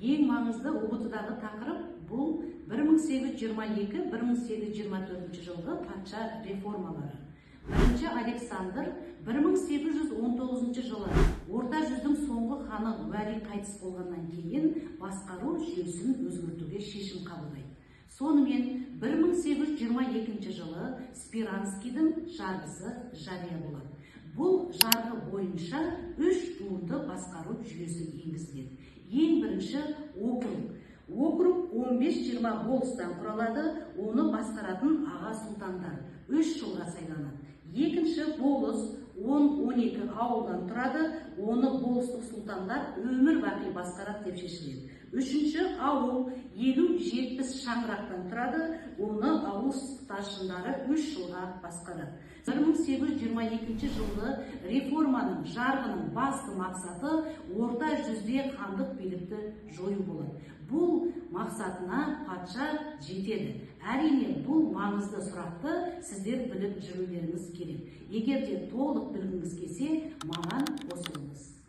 Ең маңызды ұбт-дағы тақырып бұл 1822-1824 жылғы патша реформалары. Бірінші Александр 1819 жылы орта жүздің соңғы ханы Уәли қайтыс болғаннан кейін басқару жүйесін өзгертуге шешім қабылдайды. Сонымен 1822 жылы Спиранскийдің жарғысы жария болады. Бұл жарғы бойынша 3 буынды басқару жүйесі енгізіледі. Ең бірінші округ. Округ 15-20 болыстан құралады, оны басқаратын аға сұлтандар 3 жылға сайланады. Екінші болыс 10-12 ауылдан тұрады, оны болыстық сұлтандар өмір бақи басқарады деп шешіледі. Үшінші ауыл 50-70 шаңырақтан тұрады, оны ауыл старшындары 3 жылға басқарады. 1822 жылғы реформаның жарғының басты мақсаты орта жүзде хандық билікті жою болады. Бұл мақсатына патша жетеді. Әрине, бұл маңызды сұрақты сіздер біліп жүрулеріңіз керек. Егер де толық білгіңіз келсе, маған қосылыңыз.